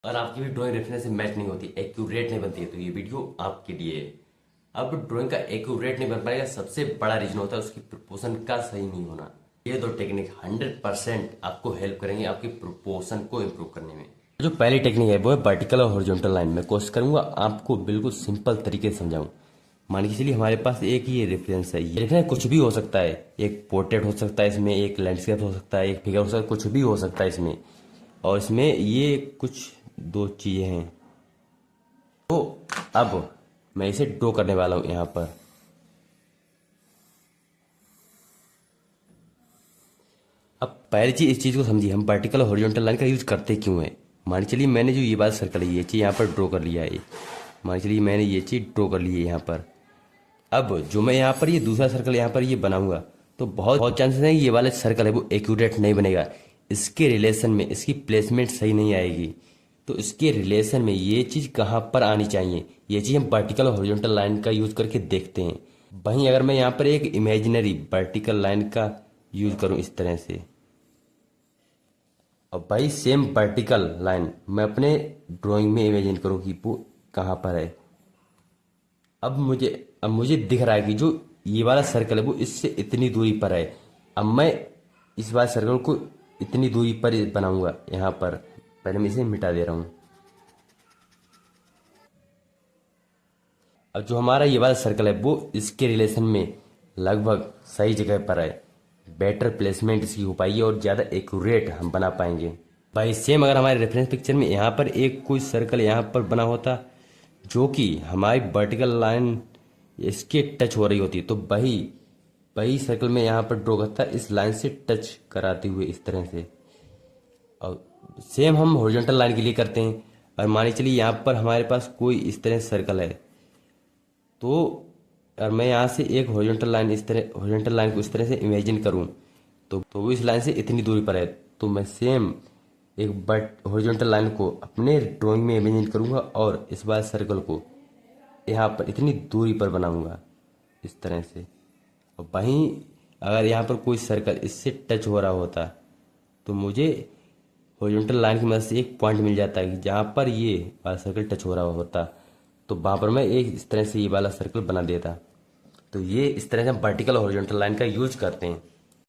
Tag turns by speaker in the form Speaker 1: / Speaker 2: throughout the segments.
Speaker 1: अगर आपकी भी ड्राइंग रेफरेंस से मैच नहीं होती, एक्यूरेट नहीं बनती है, तो ये वीडियो आपके लिए है। अब ड्राइंग का एक्यूरेट नहीं बन पाएगा, सबसे बड़ा रीजन होता है उसकी प्रोपोर्शन का सही नहीं होना। ये दो टेक्निक 100% आपको हेल्प करेंगे आपकी प्रोपोर्शन को इम्प्रूव करने में। जो पहली टेक्निक है वो है वर्टिकल और हॉरिजॉन्टल लाइन। मैं कोशिश करूंगा आपको बिल्कुल सिंपल तरीके से समझाऊं। मान के चलिए हमारे पास एक ही रेफरेंस है। ये रेफरेंस कुछ भी हो सकता है, एक पोर्ट्रेट हो सकता है, इसमें एक लैंडस्केप हो सकता है, एक फिगर हो सकता है, कुछ भी हो सकता है इसमें। और इसमें ये कुछ दो चीजें हैं। तो अब मैं इसे ड्रॉ करने वाला हूं यहाँ पर। अब पहली चीज इस चीज को समझिए, हम वर्टिकल और हॉरिजॉन्टल लाइन का यूज करते क्यों है। मान चलिए मैंने जो ये बात सर्कल है, ये चीज यहाँ पर ड्रॉ कर लिया है। मान चलिए मैंने ये चीज ड्रॉ कर ली है यहाँ पर। अब जो मैं यहाँ पर ये दूसरा सर्कल यहाँ पर ये बनाऊंगा, तो बहुत बहुत चांसेस है ये वाला सर्कल है वो एक्यूरेट नहीं बनेगा। इसके रिलेशन में इसकी प्लेसमेंट सही नहीं आएगी। तो इसके रिलेशन में ये चीज कहाँ पर आनी चाहिए, ये चीज हम वर्टिकल और हॉरिजॉन्टल लाइन का यूज करके देखते हैं। वहीं अगर मैं यहाँ पर एक इमेजिनरी वर्टिकल लाइन का यूज करूँ इस तरह से, और भाई सेम वर्टिकल लाइन मैं अपने ड्राइंग में इमेजिन करूँ कि वो कहाँ पर है। अब मुझे दिख रहा है कि जो ये वाला सर्कल है वो इससे इतनी दूरी पर है। अब मैं इस वाले सर्कल को इतनी दूरी पर बनाऊंगा यहाँ पर। पहले मैं इसे मिटा दे रहा हूँ। अब जो हमारा ये वाला सर्कल है वो इसके रिलेशन में लगभग सही जगह पर है। बेटर प्लेसमेंट इसकी हो पाएगी और ज़्यादा एक्यूरेट हम बना पाएंगे। भाई सेम अगर हमारे रेफरेंस पिक्चर में यहाँ पर एक कोई सर्कल यहाँ पर बना होता जो कि हमारी वर्टिकल लाइन इसके टच हो रही होती, तो वही वही सर्कल में यहाँ पर ड्रॉ करता इस लाइन से टच कराते हुए इस तरह से। और सेम हम हॉरिजॉन्टल लाइन के लिए करते हैं। और मान चलिए यहाँ पर हमारे पास कोई इस तरह सर्कल है, तो अगर मैं यहाँ से एक हॉरिजॉन्टल लाइन इस तरह हॉरिजॉन्टल लाइन को इस तरह से इमेजिन करूँ, तो वो इस लाइन से इतनी दूरी पर है। तो मैं सेम एक बट हॉरिजॉन्टल लाइन को अपने ड्राइंग में इमेजिन करूँगा और इस बार सर्कल को यहाँ पर इतनी दूरी पर बनाऊंगा इस तरह से। और वहीं अगर यहाँ पर कोई सर्कल इससे टच हो रहा होता, तो मुझे हॉरिजॉन्टल लाइन की मदद से एक पॉइंट मिल जाता है कि जहाँ पर ये वाला सर्कल टच हो रहा होता, तो वहाँ पर मैं एक इस तरह से ये वाला सर्कल बना देता। तो ये इस तरह से हम वर्टिकल और हॉरिजॉन्टल लाइन का यूज करते हैं।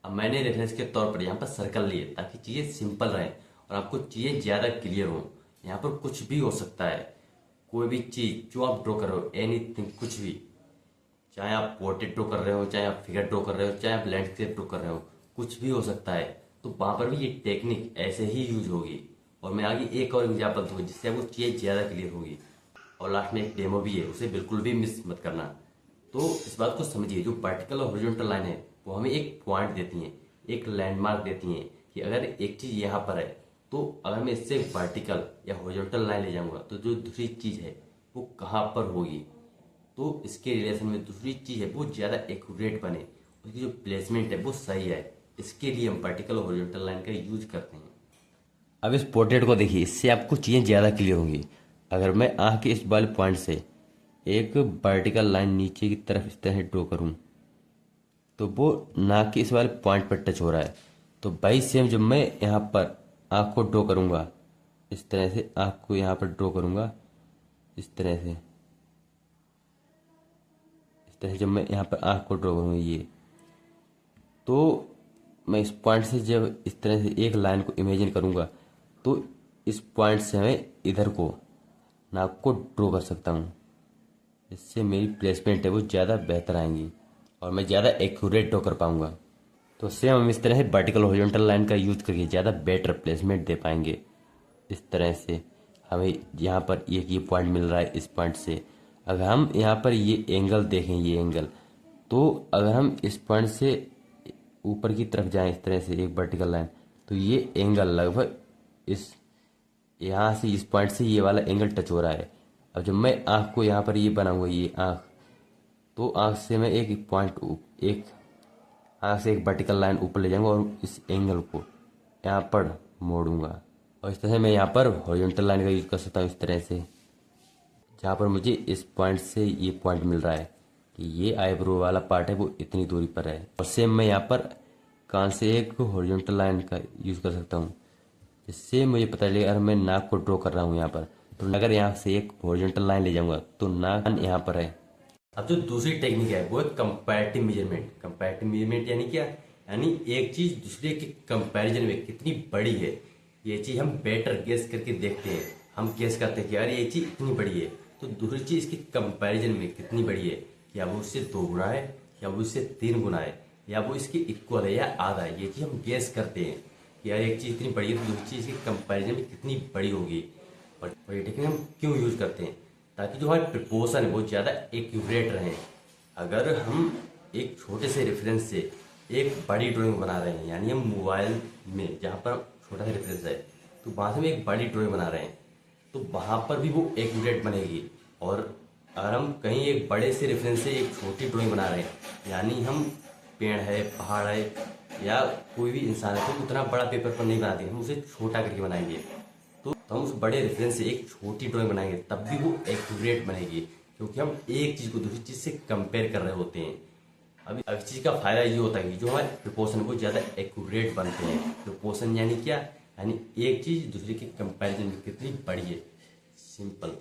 Speaker 1: अब मैंने रेफरेंस के तौर पर यहाँ पर सर्कल लिए ताकि चीज़ें सिंपल रहें और आपको चीज़ें ज़्यादा क्लियर हों। यहाँ पर कुछ भी हो सकता है, कोई भी चीज़ जो आप ड्रॉ कर रहे हो, एनीथिंग, कुछ भी। चाहे आप पोर्ट्रेट ड्रॉ कर रहे हो, चाहे आप फिगर ड्रॉ कर रहे हो, चाहे आप लैंडस्केप ड्रॉ कर रहे हो, कुछ भी हो सकता है। तो वहाँ पर भी ये टेक्निक ऐसे ही यूज होगी। और मैं आगे एक और एग्जाम्पल दूंगा जिससे आपको चीज़ें ज़्यादा क्लियर होगी। और लास्ट में एक डेमो भी है, उसे बिल्कुल भी मिस मत करना। तो इस बात को समझिए, जो वर्टिकल और हॉरिजॉन्टल लाइन है वो हमें एक पॉइंट देती हैं, एक लैंडमार्क देती हैं कि अगर एक चीज़ यहाँ पर है, तो अगर मैं इससे वर्टिकल या हॉरिजॉन्टल लाइन ले जाऊंगा तो जो दूसरी चीज़ है वो कहाँ पर होगी। तो इसके रिलेशन में दूसरी चीज़ है वो ज़्यादा एक्यूरेट बने, उसकी जो प्लेसमेंट है वो सही है। इसके लिए हम वर्टिकल और हॉरिजॉन्टल लाइन का यूज करते हैं। अब इस पोर्ट्रेट को देखिए, इससे आपको चीज़ें ज़्यादा क्लियर होंगी। अगर मैं आँख के इस वाले पॉइंट से एक वर्टिकल लाइन नीचे की तरफ इस तरह ड्रॉ करूँ, तो वो नाक के इस वाले पॉइंट पर टच हो रहा है। तो भाई सेम जब मैं यहाँ पर आँख को ड्रॉ करूँगा, इस तरह से आँख को यहाँ पर ड्रॉ करूँगा इस तरह से, इस तरह से जब मैं यहाँ पर आँख को ड्रॉ करूँगा ये, तो मैं इस पॉइंट से जब इस तरह से एक लाइन को इमेजिन करूँगा, तो इस पॉइंट से मैं इधर को नाक को ड्रॉ कर सकता हूँ। इससे मेरी प्लेसमेंट है वो ज़्यादा बेहतर आएंगी और मैं ज़्यादा एक्यूरेट ड्रॉ कर पाऊँगा। तो सेम हम इस तरह से वर्टिकल हॉरिजॉन्टल लाइन का यूज़ करके ज़्यादा बेटर प्लेसमेंट दे पाएंगे। इस तरह से हमें यहाँ पर एक ये पॉइंट मिल रहा है, इस पॉइंट से अगर हम यहाँ पर ये एंगल देखें, ये एंगल, तो अगर हम इस पॉइंट से ऊपर की तरफ जाएं इस तरह से एक वर्टिकल लाइन, तो ये एंगल लगभग इस यहाँ से इस पॉइंट से ये वाला एंगल टच हो रहा है। अब जब मैं आँख को यहाँ पर ये बनाऊंगा, ये आँख, तो आँख से मैं एक पॉइंट एक आँख से एक वर्टिकल लाइन ऊपर ले जाऊंगा और इस एंगल को यहाँ पर मोड़ूंगा। और इस तरह से मैं यहाँ पर हॉरिजॉन्टल लाइन का यूज कर सकता हूँ इस तरह से, जहाँ पर मुझे इस पॉइंट से ये पॉइंट मिल रहा है कि ये आईब्रो वाला पार्ट है वो इतनी दूरी पर है। और सेम मैं यहाँ पर कान से एक हॉरिजॉन्टल लाइन का यूज कर सकता हूँ जिससे मुझे पता चलेगा अगर मैं नाक को ड्रॉ कर रहा हूँ यहाँ पर, तो अगर यहाँ से एक हॉरिजॉन्टल लाइन ले जाऊंगा तो नाक यहाँ पर है। अब जो दूसरी टेक्निक है वो है कंपैरेटिव मेजरमेंट। कंपैरेटिव मेजरमेंट यानी क्या, यानी एक चीज दूसरे के कंपैरिजन में कितनी बड़ी है, ये चीज हम बेटर गेस करके देखते हैं। हम गेस करते हैं कि यार ये चीज इतनी बड़ी है, तो दूसरी चीज इसकी कंपैरिजन में कितनी बड़ी है, या वो उससे 2 गुना है, या वो इससे 3 गुना है, या वो इसके इक्वल है या आधा है। ये चीज हम गेस करते हैं कि यार एक चीज इतनी बड़ी है तो दूसरी चीज के कंपैरिजन में कितनी बड़ी होगी। और ये टेक्निक हम क्यों यूज करते हैं, ताकि जो हमारे प्रपोर्शन है वो ज़्यादा एक्यूरेट रहे। अगर हम एक छोटे से रेफरेंस से एक बड़ी ड्राइंग बना रहे हैं, यानी हम मोबाइल में जहाँ पर छोटा सा रेफरेंस है तो वहाँ से हम एक बड़ी ड्राइंग बना रहे हैं, तो वहाँ पर भी वो एक्यूरेट बनेगी। और अगर हम कहीं एक बड़े से रेफरेंस से एक छोटी ड्राइंग बना रहे हैं, यानी हम पेड़ है, पहाड़ है, या कोई भी इंसान है, तो उतना बड़ा पेपर पर नहीं बनाते, हम उसे छोटा करके बनाएंगे। तो हम उस बड़े रेफरेंस से एक छोटी ड्राइंग बनाएंगे तब भी वो एक्यूरेट बनेगी, क्योंकि हम एक चीज़ को दूसरी चीज़ से कंपेयर कर रहे होते हैं। अभी इस चीज़ का फायदा ये होता है कि जो हमारे प्रिपोर्शन वो ज़्यादा एक्यूरेट बनते हैं। प्रिपोर्शन यानी क्या, यानी एक चीज़ दूसरे के कंपैरिजन में कितनी बड़ी है, सिंपल।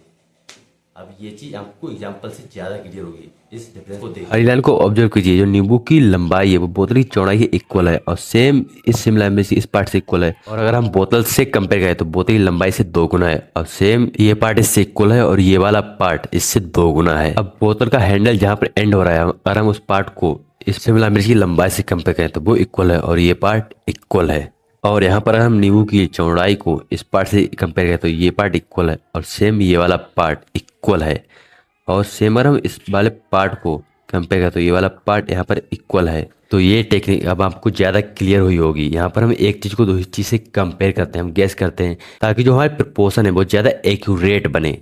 Speaker 1: अब ये चीज आपको एग्जांपल से ज्यादा क्लियर होगी। इस डिफरेंस को देखिए, हरी लाइन को ऑब्जर्व कीजिए। जो नींबू की लंबाई है वो बोतल की चौड़ाई के इक्वल है, और सेम इस शिमला मिर्च इस पार्ट से इक्वल है। और अगर हम बोतल से कंपेयर करें तो बोतल की लंबाई से 2 गुना है, और सेम ये पार्ट इससे इक्वल है, और ये वाला पार्ट इससे 2 गुना है। अब बोतल का हैंडल जहाँ पर एंड हो रहा है, अगर हम उस पार्ट को इस शिमला मिर्च की लंबाई से कंपेयर करें तो वो इक्वल है, और ये पार्ट इक्वल है। और यहाँ पर अगर हम नींबू की चौड़ाई को इस पार्ट से कंपेयर करें तो ये पार्ट इक्वल है, और सेम ये वाला पार्ट इक्वल है। और सेम अगर हम इस वाले पार्ट को कंपेयर करें तो ये वाला पार्ट यहाँ पर इक्वल है। तो ये टेक्निक अब आपको ज़्यादा क्लियर हुई होगी। यहाँ पर हम एक चीज़ को दूसरी चीज़ से कंपेयर करते हैं, हम गैस करते हैं, ताकि जो हमारे प्रपोर्शन है वो ज़्यादा एक्यूरेट बने।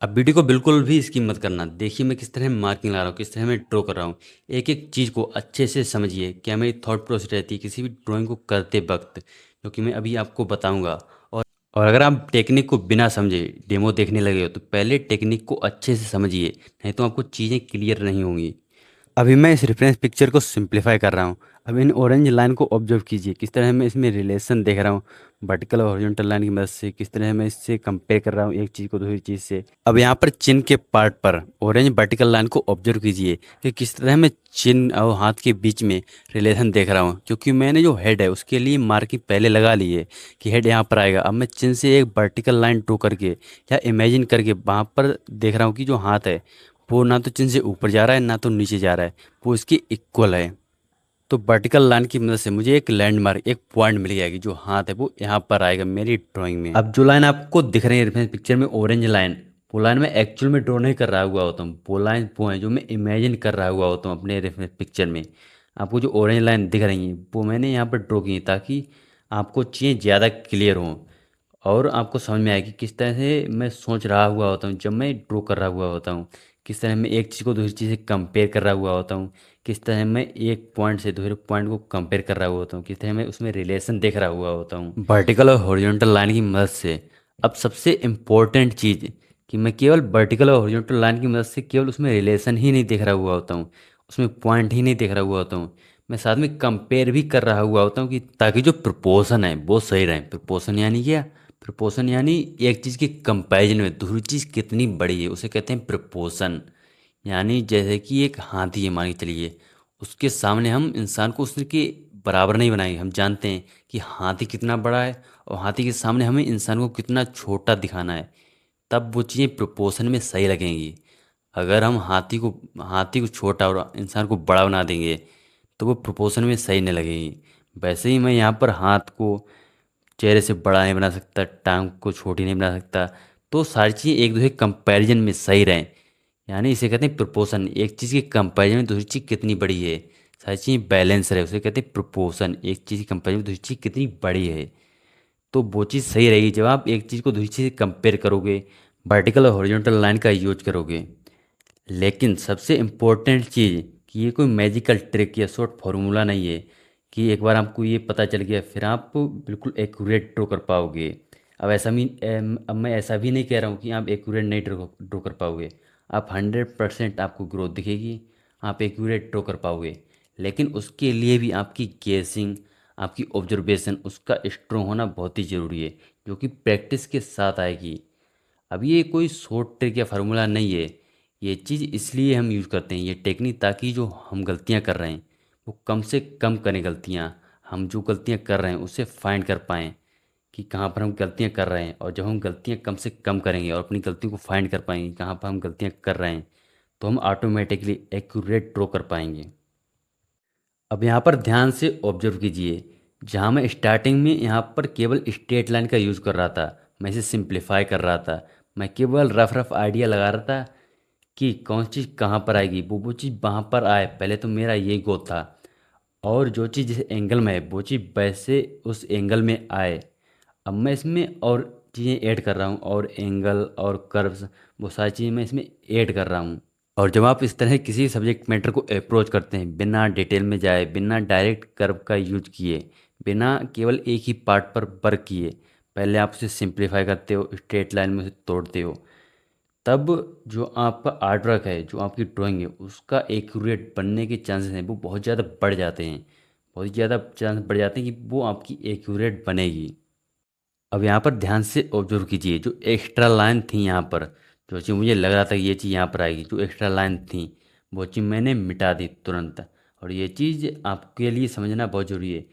Speaker 2: अब वीडियो को बिल्कुल भी स्किप मत करना। देखिए मैं किस तरह मार्किंग ला रहा हूँ, किस तरह मैं ड्रॉ कर रहा हूँ। एक एक चीज़ को अच्छे से समझिए, क्या मेरी थॉट प्रोसेस रहती है किसी भी ड्राइंग को करते वक्त, क्योंकि मैं अभी आपको बताऊंगा। और अगर आप टेक्निक को बिना समझे डेमो देखने लगे हो तो पहले टेक्निक को अच्छे से समझिए, नहीं तो आपको चीज़ें क्लियर नहीं होंगी। अभी मैं इस रेफरेंस पिक्चर को सिंप्लीफाई कर रहा हूँ। अब इन ऑरेंज लाइन को ऑब्जर्व कीजिए, किस तरह मैं इसमें रिलेशन देख रहा हूँ वर्टिकल और हॉरिजॉन्टल लाइन की मदद से। किस तरह मैं इससे कंपेयर कर रहा हूँ एक चीज़ को दूसरी चीज़ से। अब यहाँ पर चिन के पार्ट पर ऑरेंज वर्टिकल लाइन को ऑब्जर्व कीजिए कि किस तरह मैं चिन और हाथ के बीच में रिलेशन देख रहा हूँ, क्योंकि मैंने जो हेड है उसके लिए मार्किंग पहले लगा ली है कि हेड यहाँ पर आएगा। अब मैं चिन से एक वर्टिकल लाइन ड्रॉ करके या इमेजिन करके वहाँ पर देख रहा हूँ कि जो हाथ है वो ना तो चिन से ऊपर जा रहा है ना तो नीचे जा रहा है, वो इसकी इक्वल है। तो वर्टिकल लाइन की मदद से मुझे एक लैंडमार्क, एक पॉइंट मिल गया कि जो हाथ है वो यहाँ पर आएगा मेरी ड्राइंग में। अब जो लाइन आपको दिख रही है रेफरेंस पिक्चर में ऑरेंज लाइन, वो लाइन मैं एक्चुअल में ड्रॉ नहीं कर रहा हुआ होता हूँ। वो लाइन वो है जो मैं इमेजिन कर रहा हुआ होता हूँ अपने रेफरेंस पिक्चर में। आपको जो ऑरेंज लाइन दिख रही है वो मैंने यहाँ पर ड्रॉ की है, ताकि आपको चीज़ें ज़्यादा क्लियर हों और आपको समझ में आए कि किस तरह से मैं सोच रहा हुआ होता हूँ जब मैं ड्रॉ कर रहा हुआ होता हूँ। किस तरह मैं एक चीज़ को दूसरी चीज़ से कंपेयर कर रहा हुआ होता हूँ। किस तरह मैं एक पॉइंट से दूसरे पॉइंट को कंपेयर कर रहा हुआ होता हूँ। किस तरह मैं उसमें रिलेशन देख रहा हुआ होता हूँ वर्टिकल और हॉरिजॉन्टल लाइन की मदद से। अब सबसे इम्पोर्टेंट चीज़ कि मैं केवल वर्टिकल और हॉरिजॉन्टल लाइन की मदद से केवल उसमें रिलेशन ही नहीं देख रहा हुआ होता हूँ, उसमें पॉइंट ही नहीं देख रहा हुआ होता हूँ, मैं साथ में कंपेयर भी कर रहा हुआ होता हूँ कि ताकि जो प्रपोर्शन है वो सही रहे। प्रपोर्शन यानी क्या, प्रपोर्शन यानी एक चीज़ के कंपैरिजन में दूसरी चीज़ कितनी बड़ी है उसे कहते हैं प्रपोर्शन। यानी जैसे कि एक हाथी है मान के चलिए, उसके सामने हम इंसान को उसके बराबर नहीं बनाएंगे। हम जानते हैं कि हाथी कितना बड़ा है और हाथी के सामने हमें इंसान को कितना छोटा दिखाना है, तब वो चीज़ें प्रपोर्शन में सही लगेंगी। अगर हम हाथी को छोटा और इंसान को बड़ा बना देंगे तो वो प्रोपोर्शन में सही नहीं लगेगी। वैसे ही मैं यहाँ पर हाथ को चेहरे से बड़ा नहीं बना सकता, टांग को छोटी नहीं बना सकता, तो सारी चीज़ें एक दूसरे कंपैरिजन में सही रहें। यानी इसे कहते हैं प्रोपोर्शन। एक चीज़ के कंपैरिजन में दूसरी चीज़ कितनी बड़ी है, सारी चीज़ें बैलेंस रहे, उसे कहते हैं प्रोपोर्शन। एक चीज़ के कंपैरिजन में दूसरी चीज़ कितनी बड़ी है, तो वो चीज़ सही रहेगी जब आप एक चीज़ को दूसरी चीज़ से कंपेयर करोगे, वर्टिकल और हॉरिजॉन्टल लाइन का यूज करोगे। लेकिन सबसे इम्पोर्टेंट चीज़ कि ये कोई मैजिकल ट्रिक या शॉर्ट फार्मूला नहीं है कि एक बार आपको ये पता चल गया फिर आप बिल्कुल एक्यूरेट ड्रॉ कर पाओगे। अब मैं ऐसा भी नहीं कह रहा हूँ कि आप एक्यूरेट नहीं ड्रॉ कर पाओगे। आप 100% आपको ग्रोथ दिखेगी, आप एक्यूरेट ड्रॉ कर पाओगे। लेकिन उसके लिए भी आपकी गेसिंग, आपकी ऑब्जर्वेशन उसका स्ट्रॉन्ग होना बहुत ही ज़रूरी है, जो कि प्रैक्टिस के साथ आएगी। अब ये कोई शॉर्ट ट्रिक या फार्मूला नहीं है, ये चीज़ इसलिए हम यूज़ करते हैं ये टेक्निक, ताकि जो हम गलतियाँ कर रहे हैं वो कम से कम करें गलतियाँ। हम जो गलतियाँ कर रहे हैं उसे फाइंड कर पाएँ कि कहाँ पर हम गलतियाँ कर रहे हैं, और जब हम गलतियाँ कम से कम करेंगे और अपनी गलतियों को फाइंड कर पाएंगे कहाँ पर हम गलतियाँ कर रहे हैं, तो हम ऑटोमेटिकली एक्यूरेट ड्रॉ कर पाएंगे। अब यहाँ पर ध्यान से ऑब्जर्व कीजिए, जहाँ मैं स्टार्टिंग में यहाँ पर केवल स्ट्रेट लाइन का यूज़ कर रहा था, मैं इसे सिंप्लीफाई कर रहा था, मैं केवल रफ रफ आइडिया लगा रहा था कि कौन चीज़ कहाँ पर आएगी, वो चीज़ वहाँ पर आए। पहले तो मेरा यही गोल था, और जो चीज़ जिस एंगल में है वो चीज़ वैसे उस एंगल में आए। अब मैं इसमें और चीज़ें ऐड कर रहा हूँ, और एंगल और कर्व्स, वो सारी चीज़ें मैं इसमें ऐड कर रहा हूँ। और जब आप इस तरह किसी सब्जेक्ट मैटर को अप्रोच करते हैं, बिना डिटेल में जाए, बिना डायरेक्ट कर्व का यूज किए, बिना केवल एक ही पार्ट पर वर्क किए, पहले आप उसे सिंप्लीफाई करते हो, स्ट्रेट लाइन में उसे तोड़ते हो, तब जो आपका आर्ट वर्क है, जो आपकी ड्राइंग है, उसका एक्यूरेट बनने के चांसेस हैं वो बहुत ज़्यादा बढ़ जाते हैं। बहुत ही ज़्यादा चांस बढ़ जाते हैं कि वो आपकी एक्यूरेट बनेगी। अब यहाँ पर ध्यान से ऑब्जर्व कीजिए, जो एक्स्ट्रा लाइन थी यहाँ पर, जो चीज़ मुझे लग रहा था कि ये चीज़ यहाँ पर आएगी, जो एक्स्ट्रा लाइन थी वो चीज़ मैंने मिटा दी तुरंत। और ये चीज़ आपके लिए समझना बहुत ज़रूरी है,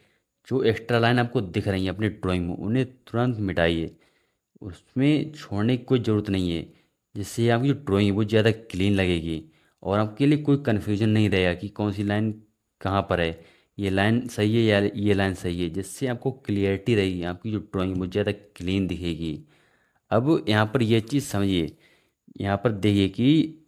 Speaker 2: जो एक्स्ट्रा लाइन आपको दिख रही है अपनी ड्राइंग में, उन्हें तुरंत मिटाइए, उसमें छोड़ने की कोई ज़रूरत नहीं है। जिससे आपकी जो ड्राइंग है वो ज़्यादा क्लीन लगेगी, और आपके लिए कोई कन्फ्यूजन नहीं रहेगा कि कौन सी लाइन कहाँ पर है, ये लाइन सही है या ये लाइन सही है। जिससे आपको क्लियरिटी रहेगी, आपकी जो ड्राइंग है वो ज़्यादा क्लीन दिखेगी। अब यहाँ पर ये चीज़ समझिए, यहाँ पर देखिए कि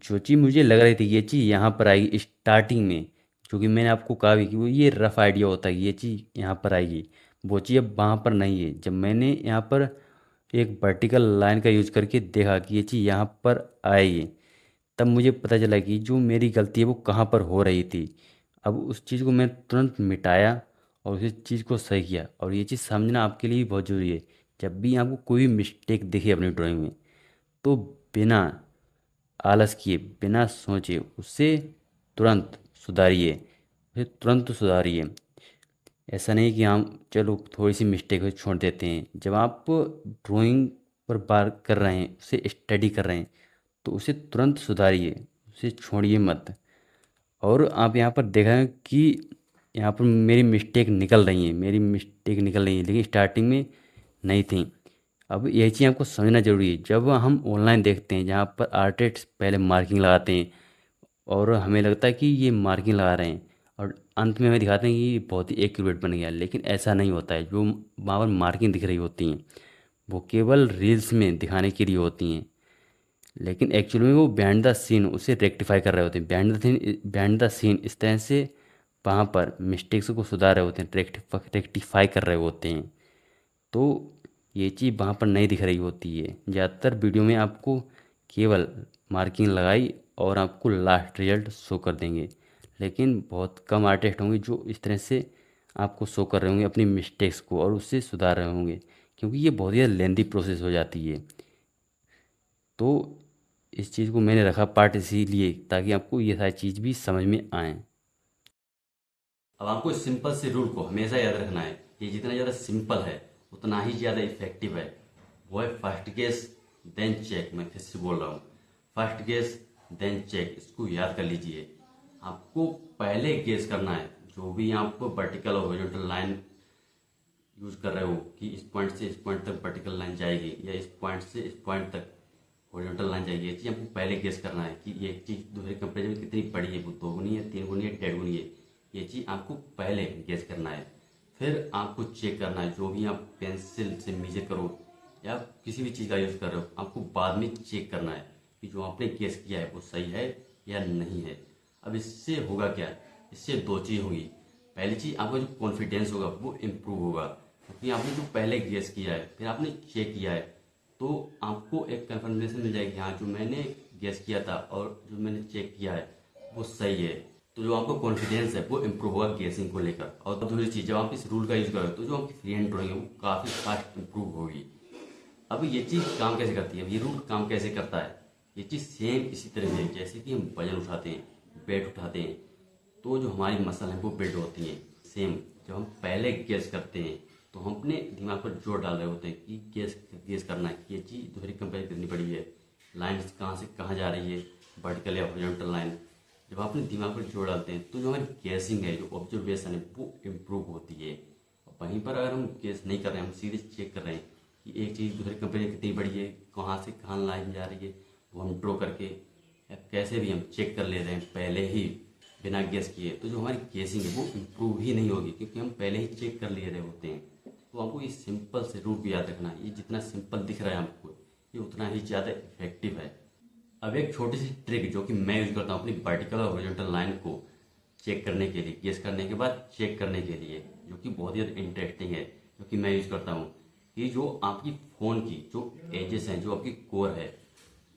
Speaker 2: जो चीज़ मुझे लग रही थी ये चीज़ यहाँ पर आएगी स्टार्टिंग में, जो कि मैंने आपको कहा भी कि वो ये रफ आइडिया होता है कि ये चीज़ यहाँ पर आएगी, वो चीज़ अब वहाँ पर नहीं है। जब मैंने यहाँ पर एक वर्टिकल लाइन का यूज करके देखा कि ये चीज़ यहाँ पर आएगी, तब मुझे पता चला कि जो मेरी गलती है वो कहाँ पर हो रही थी। अब उस चीज़ को मैं तुरंत मिटाया और उस चीज़ को सही किया। और ये चीज़ समझना आपके लिए भी बहुत ज़रूरी है, जब भी आपको कोई भी मिस्टेक दिखे अपनी ड्राइंग में, तो बिना आलस किए, बिना सोचे उसे तुरंत सुधारिए, उसे तुरंत सुधारिए। ऐसा नहीं कि हम चलो थोड़ी सी मिस्टेक हो छोड़ देते हैं। जब आप ड्राइंग पर बात कर रहे हैं, उसे स्टडी कर रहे हैं, तो उसे तुरंत सुधारिए, उसे छोड़िए मत। और आप यहाँ पर देखा है कि यहाँ पर मेरी मिस्टेक निकल रही है, मेरी मिस्टेक निकल रही है, लेकिन स्टार्टिंग में नहीं थी। अब यही चीज़ आपको समझना जरूरी है। जब हम ऑनलाइन देखते हैं जहाँ पर आर्टिस्ट पहले मार्किंग लगाते हैं, और हमें लगता है कि ये मार्किंग लगा रहे हैं, और अंत में हमें दिखाते हैं कि ये बहुत ही एक्यूरेट बन गया, लेकिन ऐसा नहीं होता है। जो वहाँ पर मार्किंग दिख रही होती हैं वो केवल रील्स में दिखाने के लिए होती हैं, लेकिन एक्चुअल में वो बिहाइंड द सीन उसे रेक्टिफाई कर रहे होते हैं। बिहाइंड द सीन इस तरह से वहाँ पर मिस्टेक्स को सुधार रहे होते हैं, रेक्टिफाई कर रहे होते हैं। तो ये चीज़ वहाँ पर नहीं दिख रही होती है। ज़्यादातर वीडियो में आपको केवल मार्किंग लगाई और आपको लास्ट रिजल्ट शो कर देंगे, लेकिन बहुत कम आर्टिस्ट होंगे जो इस तरह से आपको शो कर रहे होंगे अपनी मिस्टेक्स को और उससे सुधार रहे होंगे, क्योंकि ये बहुत ही लेंदी प्रोसेस हो जाती है। तो इस चीज़ को मैंने रखा पार्ट इसीलिए, ताकि आपको ये सारी चीज़ भी समझ में आए। अब आपको इस सिंपल से रूल को हमेशा याद रखना है, ये जितना ज़्यादा सिंपल है उतना ही ज़्यादा इफेक्टिव है। वो है फर्स्ट गेस देन चेक। मैं फिर से बोल रहा हूँ, फर्स्ट गेस देन चेक, इसको याद कर लीजिए। आपको पहले गेस करना है, जो भी आपको वर्टिकल और हॉरिजॉन्टल लाइन यूज कर रहे हो कि इस पॉइंट से इस पॉइंट तक वर्टिकल लाइन जाएगी या इस पॉइंट से इस पॉइंट तक हॉरिजॉन्टल लाइन जाएगी, ये चीज़ आपको पहले गेस करना है कि ये चीज़ दूसरे कंपेरिजन में कितनी बड़ी है, वो 2 गुनी है, 3 गुनी है, 1.5 गुनी है। ये चीज़ आपको पहले गेस करना है। फिर आपको चेक करना है, जो भी आप पेंसिल से मेजर करो या किसी भी चीज़ का यूज़ कर रहे हो, आपको बाद में चेक करना है कि जो आपने गेस किया है वो सही है या नहीं है। अब इससे होगा क्या, इससे 2 चीज़ होगी। पहली चीज़, आपका जो कॉन्फिडेंस होगा वो इम्प्रूव होगा, क्योंकि आपने जो पहले गेस किया है फिर आपने चेक किया है, तो आपको एक कंफर्मेशन मिल जाएगी, हाँ जो मैंने गेस किया था और जो मैंने चेक किया है वो सही है। तो जो आपका कॉन्फिडेंस है वो इम्प्रूव होगा गेसिंग को लेकर। और दूसरी चीज़, जब आप इस रूल का यूज़ करोगे तो जो आपकी फ्री हैंड ड्राइंग है वो काफ़ी फास्ट इम्प्रूव होगी। अब ये चीज़ काम कैसे करती है, अब ये रूल काम कैसे करता है, ये चीज़ सेम इसी तरह से जैसे कि हम वजन उठाते हैं, वेट उठाते हैं, तो जो हमारी मसल है वो बिल्ड होती हैं, सेम जब हम पहले गेस करते हैं तो हम अपने दिमाग पर जोर डाल रहे होते हैं कि गेस करना है कि ये चीज़ दूसरी कंपेयर करनी पड़ी है, लाइन कहाँ से कहाँ जा रही है, वर्टिकल या हॉरिजॉन्टल लाइन। जब आप अपने दिमाग पर जोर डालते हैं तो जो हमारी गेसिंग है, जो ऑब्जर्वेशन है, वो इम्प्रूव होती है। वहीं पर अगर हम गेस नहीं कर रहे हैं, हम सीधे चेक कर रहे हैं कि एक चीज़ दूसरी कंपेयर कितनी बड़ी है, कहाँ से कहाँ लाइन जा रही है, वो हम ड्रॉ करके या कैसे भी हम चेक कर ले रहे हैं पहले ही बिना गेस किए, तो जो हमारी गेसिंग है वो इम्प्रूव ही नहीं होगी, क्योंकि हम पहले ही चेक कर ले रहे होते हैं। तो आपको ये सिंपल से रूल भी याद रखना है। ये जितना सिंपल दिख रहा है हमको, ये उतना ही ज़्यादा इफेक्टिव है। अब एक छोटी सी ट्रिक जो कि मैं यूज़ करता हूँ अपनी वर्टिकल और हॉरिजॉन्टल लाइन को चेक करने के लिए, गेस करने के बाद चेक करने के लिए, जो कि बहुत ही ज़्यादा इंटरेस्टिंग है, जो कि मैं यूज़ करता हूँ कि जो आपकी फ़ोन की जो एजेस हैं, जो आपकी कोर है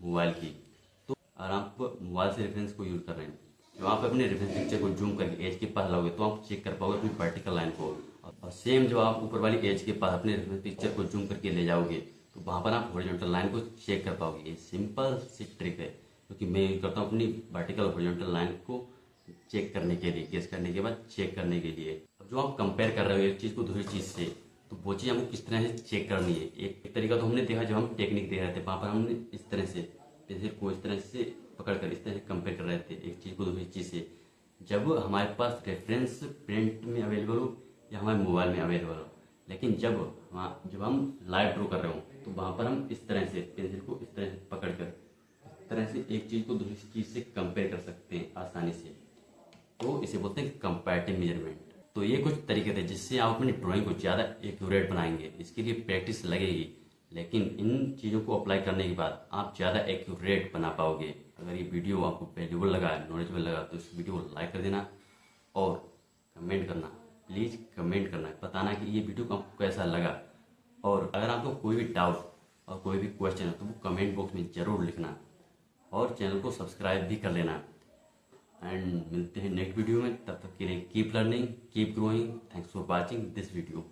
Speaker 2: मोबाइल की, तो अगर आप मोबाइल से रेफरेंस को यूज़ कर रहे हैं, जब आप अपने रेफरेंस पिक्चर को जूम करके एज के पास लाओगे तो आप चेक कर पाओगे अपनी वर्टिकल लाइन को। और सेम जब आप ऊपर वाली एज के पास अपने रेफरेंस पिक्चर को जूम करके ले जाओगे तो वहाँ पर आप हॉरिजॉन्टल लाइन को चेक कर पाओगे। ये सिंपल सी ट्रिक है क्योंकि मैं यूज करता हूँ अपनी वर्टिकल हॉरिजॉन्टल लाइन को चेक करने के लिए, गेस करने के बाद चेक करने के लिए। अब जो आप कंपेयर कर रहे हो एक चीज़ को दूसरी चीज़ से, तो वो चीज़ हमको किस तरह से चेक करनी है। एक तरीका तो हमने देखा जब हम टेक्निक दे रहे थे, वहाँ पर हमने इस तरह से पेंसिल को इस तरह से पकड़ कर इस तरह से कंपेयर कर रहे थे एक चीज़ को दूसरी चीज़ से। जब हमारे पास रेफरेंस प्रिंट में अवेलेबल हो या हमारे मोबाइल में अवेलेबल हो, लेकिन जब हम लाइव ड्रॉ कर रहे हो तो वहाँ पर हम इस तरह से पेंसिल को इस तरह से पकड़ कर इस तरह से एक चीज़ को दूसरी चीज़ से कंपेयर कर सकते हैं आसानी से। तो इसे बोलते हैं कंपैरेटिव मेजरमेंट। तो ये कुछ तरीके थे जिससे आप अपनी ड्राइंग को ज़्यादा एक्यूरेट बनाएंगे। इसके लिए प्रैक्टिस लगेगी, लेकिन इन चीज़ों को अप्लाई करने के बाद आप ज़्यादा एक्यूरेट बना पाओगे। अगर ये वीडियो आपको वैल्यूबल लगा, नॉलेजेबल लगा, तो इस वीडियो को लाइक कर देना और कमेंट करना, प्लीज़ कमेंट करना, बताना कि ये वीडियो आपको कैसा लगा। और अगर आपको कोई भी डाउट और कोई भी क्वेश्चन है तो वो कमेंट बॉक्स में ज़रूर लिखना और चैनल को सब्सक्राइब भी कर लेना। एंड मिलते हैं नेक्स्ट वीडियो में, तब तक के लिए keep learning, keep growing. Thanks for watching this video.